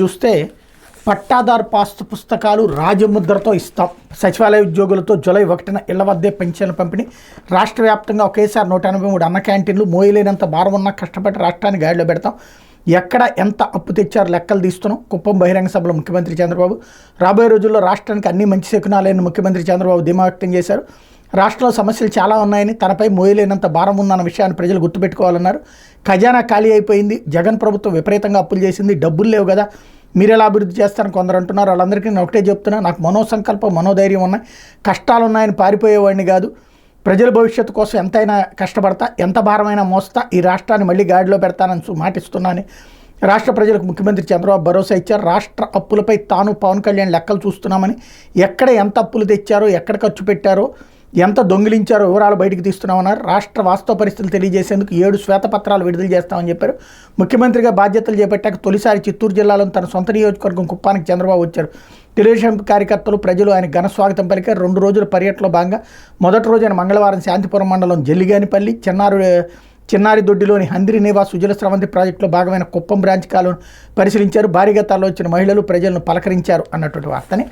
చూస్తే పట్టాదారు పాస్ పుస్తకాలు రాజముద్రతో ఇస్తాం. సచివాలయ ఉద్యోగులతో జూలై 1న ఇళ్ల వద్దే పెన్షన్ల పంపిణీ. రాష్ట్ర వ్యాప్తంగా ఒకేసారి 183 అన్న క్యాంటీన్లు. మోయలేనంత భారం ఉన్నా కష్టపడి రాష్ట్రాన్ని గాడిలో పెడతాం. ఎక్కడ ఎంత అప్పు తెచ్చారో లెక్కలు తీస్తున్నాం. కుప్పం బహిరంగ సభలో ముఖ్యమంత్రి చంద్రబాబు. రాబోయే రోజుల్లో రాష్ట్రానికి అన్ని మంచి శకునాలని ముఖ్యమంత్రి చంద్రబాబు ధీమా వ్యక్తం చేశారు. రాష్ట్రంలో సమస్యలు చాలా ఉన్నాయని, తనపై మోయలేనంత భారం ఉందన్న విషయాన్ని ప్రజలు గుర్తుపెట్టుకోవాలన్నారు. ఖజానా ఖాళీ అయిపోయింది, జగన్ ప్రభుత్వం విపరీతంగా అప్పులు చేసింది, డబ్బులు లేవు కదా, మీరెలా అభివృద్ధి చేస్తారని కొందరు అంటున్నారు. వాళ్ళందరికీ నేను ఒకటే చెప్తున్నా, నాకు మనోసంకల్పం మనోధైర్యం ఉన్నాయి. కష్టాలు ఉన్నాయని పారిపోయేవాడిని కాదు. ప్రజల భవిష్యత్తు కోసం ఎంతైనా కష్టపడతా, ఎంత భారమైనా మోస్తా, ఈ రాష్ట్రాన్ని మళ్ళీ గాడిలో పెడతానని మాటిస్తున్నానని రాష్ట్ర ప్రజలకు ముఖ్యమంత్రి చంద్రబాబు భరోసా ఇచ్చారు. రాష్ట్ర అప్పులపై తాను పవన్ కళ్యాణ్ లెక్కలు చూస్తున్నామని, ఎక్కడ ఎంత అప్పులు తెచ్చారో, ఎక్కడ ఖర్చు పెట్టారో, ఎంత దొంగిలించారో వివరాలు బయటకు తీస్తున్నామన్నారు. రాష్ట్ర వాస్తవ పరిస్థితులు తెలియజేసేందుకు 7 శ్వేతపత్రాలు విడుదల చేస్తామని చెప్పారు. ముఖ్యమంత్రిగా బాధ్యతలు చేపట్టాక తొలిసారి చిత్తూరు జిల్లాలోని తన సొంత నియోజకవర్గం కుప్పానికి చంద్రబాబు వచ్చారు. తెలుగుదేశం కార్యకర్తలు, ప్రజలు ఆయన ఘన స్వాగతం పలికారు. 2 రోజుల పర్యటనలో భాగంగా మొదటి రోజైన మంగళవారం శాంతిపురం మండలం జల్లిగానిపల్లి, చిన్నారిదొడ్డిలోని హందిరి నివాస్ సుజల స్రవంతి ప్రాజెక్టులో భాగమైన కుప్పం బ్రాంచ్ కాలువను పరిశీలించారు. భారీగా తరలివచ్చిన మహిళలు ప్రజలను పలకరించారు అన్నటువంటి వార్తని